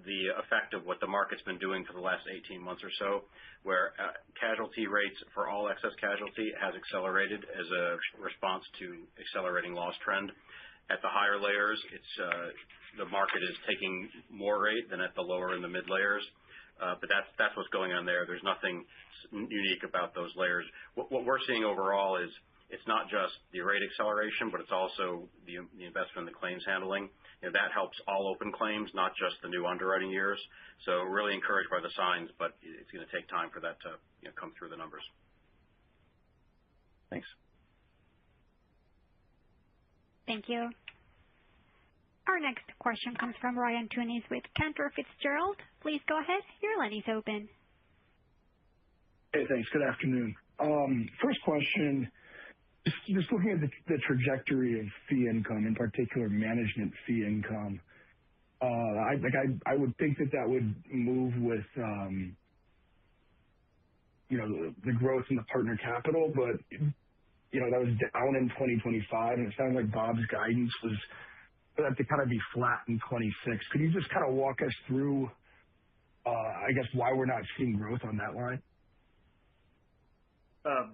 the effect of what the market's been doing for the last 18 months or so, where casualty rates for all excess casualty has accelerated as a response to accelerating loss trend. At the higher layers, it's the market is taking more rate than at the lower and the mid layers, but that's what's going on there. There's nothing unique about those layers. What we're seeing overall is it's not just the rate acceleration, but it's also the investment in the claims handling. That helps all open claims, not just the new underwriting years. So really encouraged by the signs, but it's going to take time for that to come through the numbers. Thanks. Thank you. Our next question comes from Ryan Tunis with Cantor Fitzgerald. Please go ahead. Your line is open. Hey, thanks. Good afternoon. First question, just looking at the trajectory of fee income, in particular management fee income. I would think that would move with the growth in the partner capital, but that was down in 2025, and it sounds like Bob's guidance was for that to kind of be flat in 26. Could you just kind of walk us through, I guess, why we're not seeing growth on that line?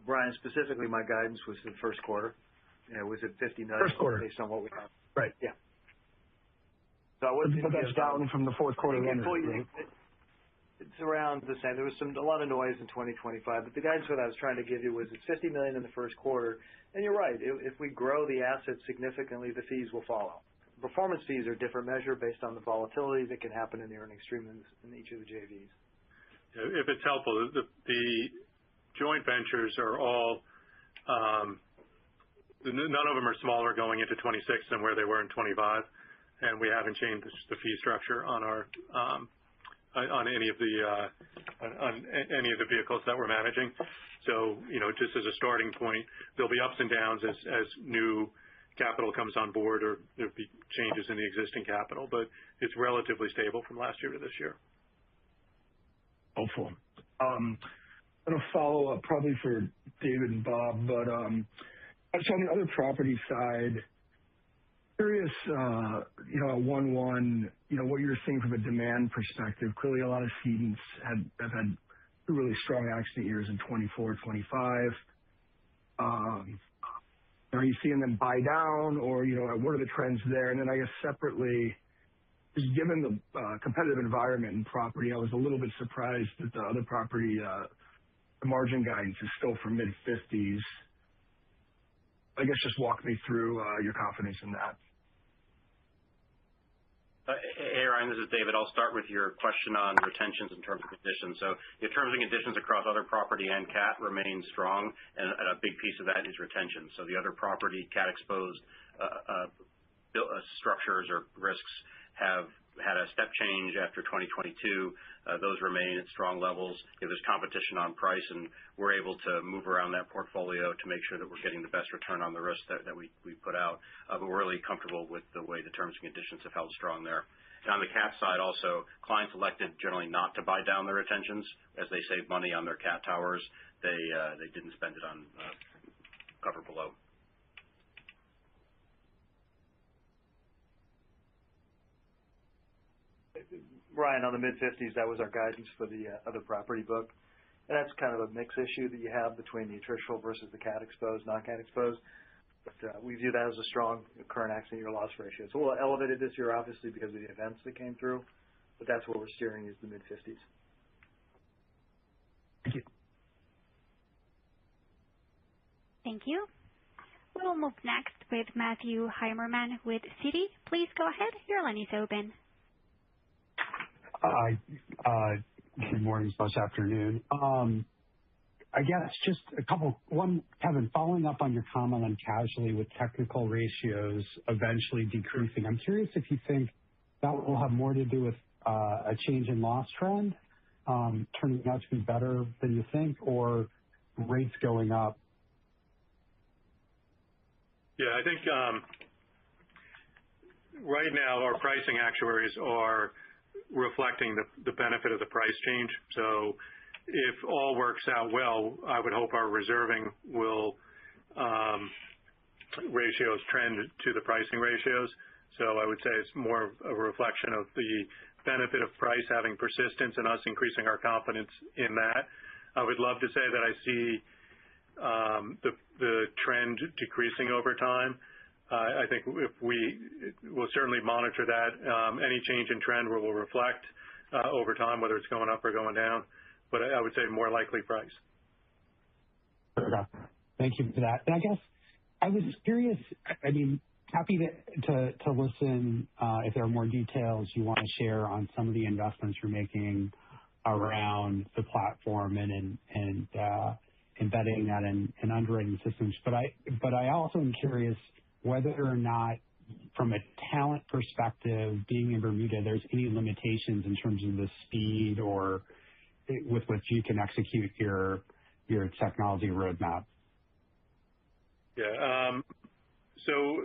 Brian, specifically, my guidance was the first quarter. Was it $50 million? First quarter. Based on what we have. Right. Yeah. So but that's down from the fourth quarter. It's around the same. There was a lot of noise in 2025, but the guidance that I was trying to give you was it's $50 million in the first quarter. And you're right. If we grow the assets significantly, the fees will follow. Performance fees are a different measure based on the volatility that can happen in the earnings stream in each of the JVs. If it's helpful, the joint ventures are all, none of them are smaller going into 26 than where they were in 25, and we haven't changed the fee structure on our on any of the vehicles that we're managing. So just as a starting point, there'll be ups and downs as new capital comes on board, or there'll be changes in the existing capital, but it's relatively stable from last year to this year. Helpful. I'm going to follow up probably for David and Bob, but just on the other property side, curious, at 1/1, what you're seeing from a demand perspective. Clearly, a lot of cedents have had really strong accident years in 24, 25. Are you seeing them buy down, or what are the trends there? And then I guess separately, just given the competitive environment in property, I was a little bit surprised that the other property the margin guidance is still for mid-50s. I guess just walk me through your confidence in that. Hey, Ryan, this is David. I'll start with your question on retentions and terms and conditions. So your terms and conditions across other property and cat remain strong, and a big piece of that is retention. So the other property cat exposed structures or risks have had a step change after 2022. Those remain at strong levels. There's competition on price, and we're able to move around that portfolio to make sure that we're getting the best return on the risk that we put out. But we're really comfortable with the way the terms and conditions have held strong there. And on the cat side also, clients elected generally not to buy down their retentions as they save money on their cat towers. They didn't spend it on cover below. Ryan, on the mid-50s, that was our guidance for the other property book. And that's kind of a mix issue that you have between the attritional versus the cat exposed, non-cat exposed. But we view that as a strong current accident year loss ratio. It's a little elevated this year, obviously, because of the events that came through. But that's what we're steering is the mid-50s. Thank you. Thank you. We'll move next with Matthew Heimermann with Citi. Please go ahead. Your line is open. Good morning, / afternoon. I guess just a couple. One, Kevin, following up on your comment on casualty with technical ratios eventually decreasing. I'm curious if you think that will have more to do with a change in loss trend turning out to be better than you think, or rates going up. Yeah, I think right now our pricing actuaries are reflecting the benefit of the price change. So if all works out well, I would hope our reserving will ratios trend to the pricing ratios. So I would say it's more of a reflection of the benefit of price having persistence and us increasing our confidence in that. I would love to say that I see the trend decreasing over time. I think if we'll certainly monitor that. Any change in trend will reflect over time, whether it's going up or going down. But I would say more likely price. Okay. Thank you for that. And I guess I was curious, I mean, happy to listen if there are more details you want to share on some of the investments you're making around the platform and embedding that in underwriting systems. But I also am curious whether or not, from a talent perspective, being in Bermuda, there's any limitations in terms of the speed or with which you can execute your technology roadmap. Yeah. So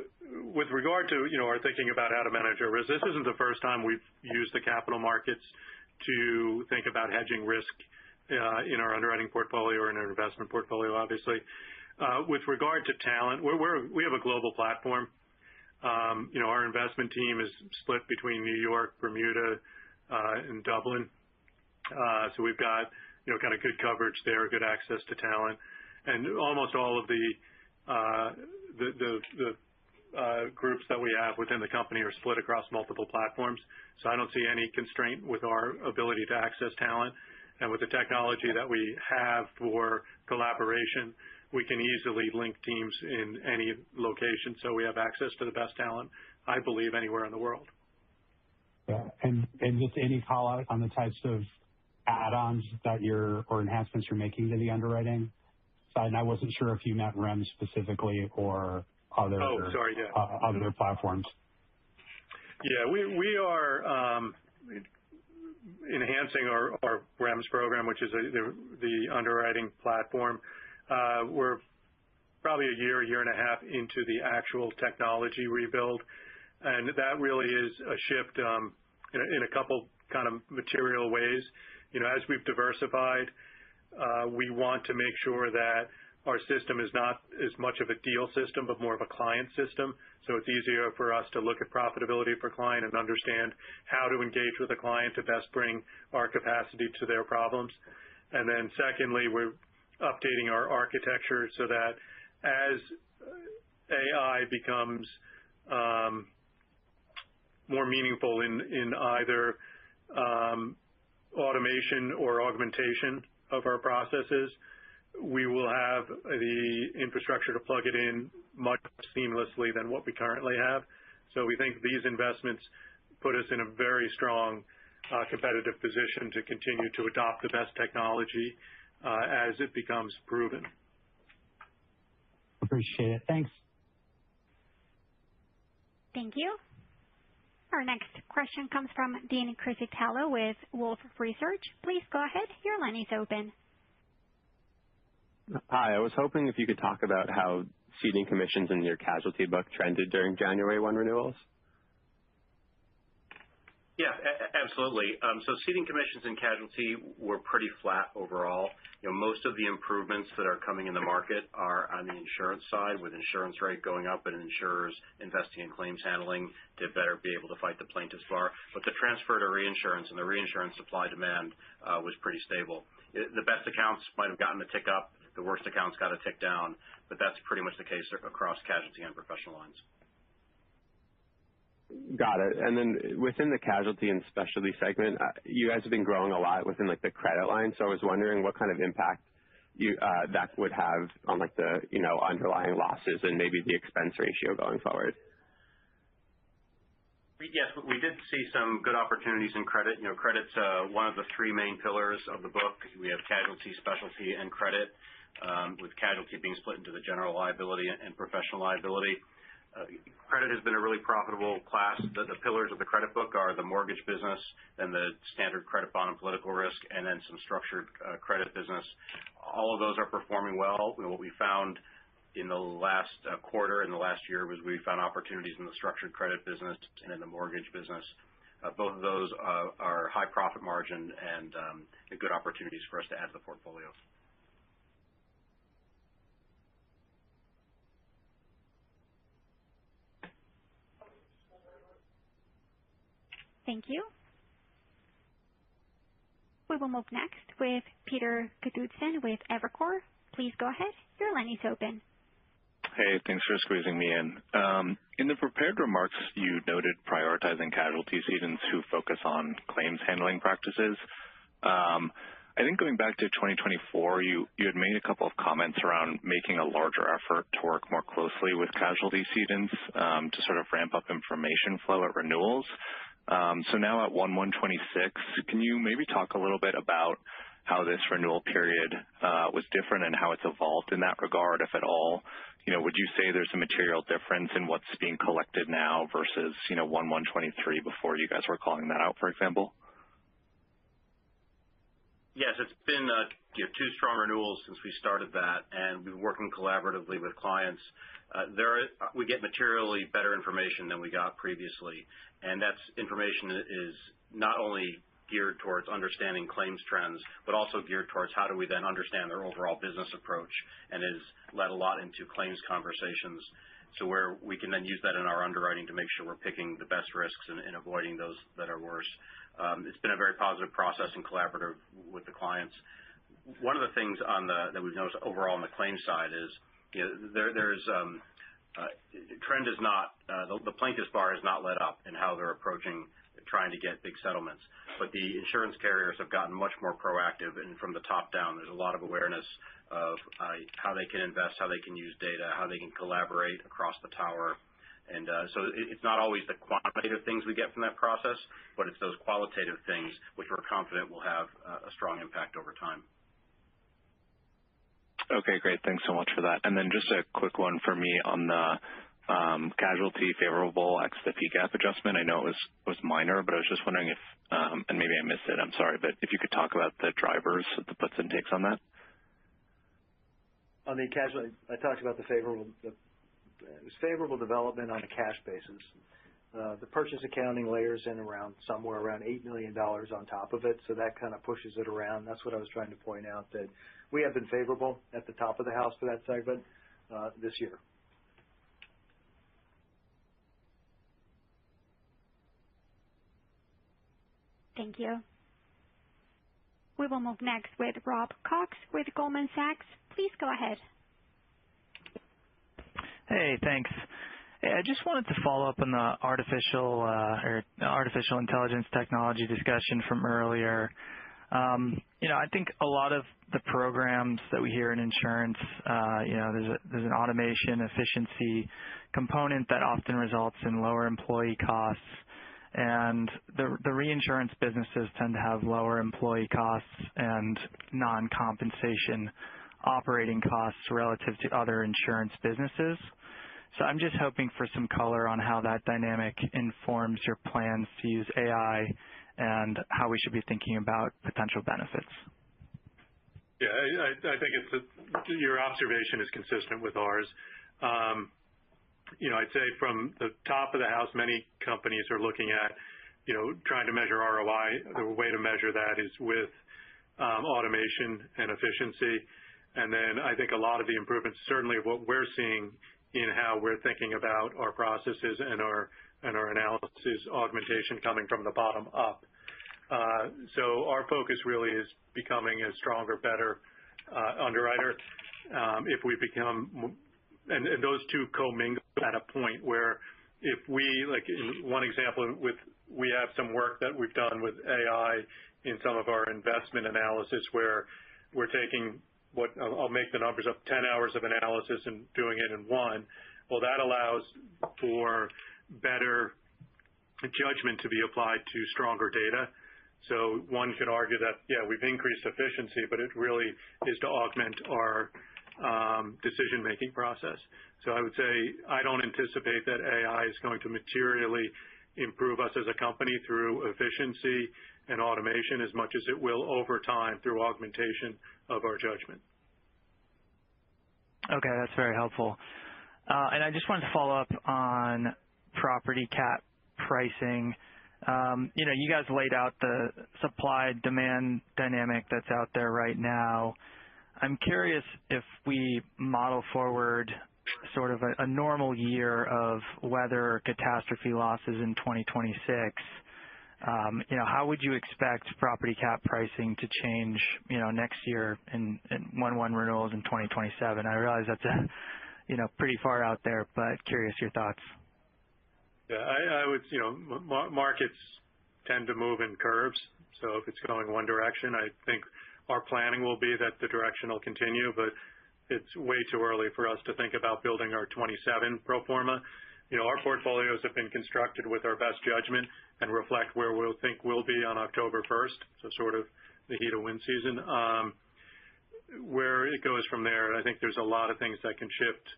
with regard to our thinking about how to manage our risk, this isn't the first time we've used the capital markets to think about hedging risk in our underwriting portfolio or in our investment portfolio, obviously. With regard to talent, we have a global platform. Our investment team is split between New York, Bermuda, and Dublin. So we've got kind of good coverage there, good access to talent, and almost all of the groups that we have within the company are split across multiple platforms. So I don't see any constraint with our ability to access talent. And with the technology that we have for collaboration, we can easily link teams in any location. So we have access to the best talent, I believe, anywhere in the world. Yeah. And just any call out on the types of add-ons that or enhancements you're making to the underwriting side? And I wasn't sure if you meant REM specifically or other other platforms. Yeah, we are enhancing our REMS program, which is the underwriting platform. We're probably a year and a half into the actual technology rebuild, and that really is a shift in a couple kind of material ways. As we've diversified, we want to make sure that our system is not as much of a deal system, but more of a client system. So it's easier for us to look at profitability per client and understand how to engage with a client to best bring our capacity to their problems. And then secondly, we're updating our architecture so that as AI becomes more meaningful in either automation or augmentation of our processes, we will have the infrastructure to plug it in much seamlessly than what we currently have. So we think these investments put us in a very strong competitive position to continue to adopt the best technology as it becomes proven. Appreciate it. Thanks. Thank you. Our next question comes from Dean Criscitiello with Wolfe Research. Please go ahead. Your line is open. Hi. I was hoping if you could talk about how ceding commissions in your casualty book trended during January 1 renewals. Yeah, absolutely. So ceding commissions in casualty were pretty flat overall. Most of the improvements that are coming in the market are on the insurance side, with insurance rate going up and insurers investing in claims handling to better be able to fight the plaintiff's bar. But the transfer to reinsurance and the reinsurance supply demand was pretty stable. The best accounts might have gotten a tick up. The worst accounts got a tick down, but that's pretty much the case across casualty and professional lines. Got it. And then within the casualty and specialty segment, you guys have been growing a lot within like the credit line. So I was wondering what kind of impact that would have on like the underlying losses and maybe the expense ratio going forward. Yes, we did see some good opportunities in credit. Credit's one of the three main pillars of the book. We have casualty, specialty, and credit, with casualty being split into the general liability and professional liability. Credit has been a really profitable class. The pillars of the credit book are the mortgage business, then the standard credit bond and political risk, and then some structured credit business. All of those are performing well. What we found in the last quarter and the last year was we found opportunities in the structured credit business and in the mortgage business. Both of those are high profit margin and good opportunities for us to add to the portfolio. Thank you. We will move next with Peter Kududson with Evercore. Please go ahead. Your line is open. Hey, thanks for squeezing me in. In the prepared remarks, you noted prioritizing casualty cedents who focus on claims handling practices. I think going back to 2024, you had made a couple of comments around making a larger effort to work more closely with casualty cedents to sort of ramp up information flow at renewals. So now at 1/1/26, can you maybe talk a little bit about how this renewal period was different and how it's evolved in that regard, if at all? Would you say there's a material difference in what's being collected now versus 1/1/23 before you guys were calling that out, for example? Yes, it's been two strong renewals since we started that, and we've been working collaboratively with clients. We get materially better information than we got previously, and that's information that is not only geared towards understanding claims trends, but also geared towards how do we then understand their overall business approach, and has led a lot into claims conversations. So where we can then use that in our underwriting to make sure we're picking the best risks and avoiding those that are worse. It's been a very positive process and collaborative with the clients. One of the things that we've noticed overall on the claims side is trend is not the plaintiff's bar is not let up in how they're approaching trying to get big settlements, but the insurance carriers have gotten much more proactive, and from the top down, there's a lot of awareness of how they can invest, how they can use data, how they can collaborate across the tower. And so it's not always the quantitative things we get from that process, but it's those qualitative things which we're confident will have a strong impact over time. Okay, great. Thanks so much for that. And then just a quick one for me on the casualty favorable ex the PGAAP adjustment. I know it was minor, but I was just wondering if, and maybe I missed it, I'm sorry, but if you could talk about the drivers, the puts and takes on that. On the casualty, I talked about it was favorable development on a cash basis. The purchase accounting layers in somewhere around $8 million on top of it, so that kind of pushes it around. That's what I was trying to point out, that we have been favorable at the top of the house for that segment this year. Thank you. We will move next with Rob Cox with Goldman Sachs. Please go ahead. Hey, thanks. Hey, I just wanted to follow up on the artificial intelligence technology discussion from earlier. I think a lot of the programs that we hear in insurance, there's an automation efficiency component that often results in lower employee costs. And the reinsurance businesses tend to have lower employee costs and non-compensation operating costs relative to other insurance businesses. So I'm just hoping for some color on how that dynamic informs your plans to use AI and how we should be thinking about potential benefits. Yeah, I think your observation is consistent with ours. I'd say from the top of the house, many companies are looking at, trying to measure ROI. The way to measure that is with automation and efficiency. And then I think a lot of the improvements, certainly of what we're seeing in how we're thinking about our processes and our analysis, augmentation coming from the bottom up. So our focus really is becoming a stronger, better underwriter. If we become, and those two commingle at a point where if we, like in one example, we have some work that we've done with AI in some of our investment analysis where we're taking what I'll make the numbers up, 10 hours of analysis and doing it in one. Well, that allows for better judgment to be applied to stronger data. So one could argue that, yeah, we've increased efficiency, but it really is to augment our decision-making process. So I would say I don't anticipate that AI is going to materially improve us as a company through efficiency and automation as much as it will over time through augmentation of our judgment. Okay, that's very helpful. And I just wanted to follow up on property cat pricing. You guys laid out the supply-demand dynamic that's out there right now. I'm curious if we model forward sort of a normal year of weather or catastrophe losses in 2026. How would you expect property cat pricing to change, next year in 1/1 renewals in 2027? I realize that's pretty far out there, but curious your thoughts. Yeah, I would, markets tend to move in curves. So if it's going one direction, I think our planning will be that the direction will continue, but it's way too early for us to think about building our 27 pro forma. Our portfolios have been constructed with our best judgment and reflect where we'll think we'll be on October 1st, so sort of the heat of wind season. Where it goes from there, I think there's a lot of things that can shift.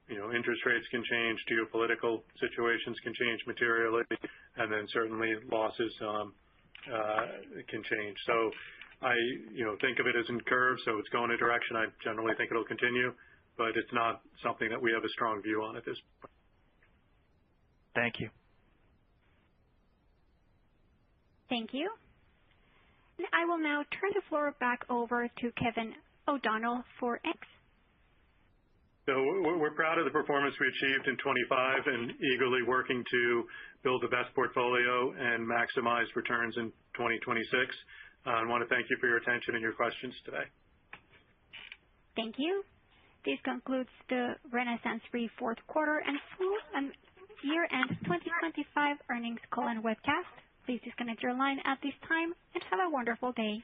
Interest rates can change, geopolitical situations can change materially, and then certainly losses can change. So I think of it as in curves, so it's going a direction. I generally think it'll continue, but it's not something that we have a strong view on at this point. Thank you. Thank you. And I will now turn the floor back over to Kevin O'Donnell for X. So we're proud of the performance we achieved in 25 and eagerly working to build the best portfolio and maximize returns in 2026. I want to thank you for your attention and your questions today. Thank you. This concludes the RenaissanceRe fourth quarter and full and year-end 2025 earnings call and webcast. Please disconnect your line at this time and have a wonderful day.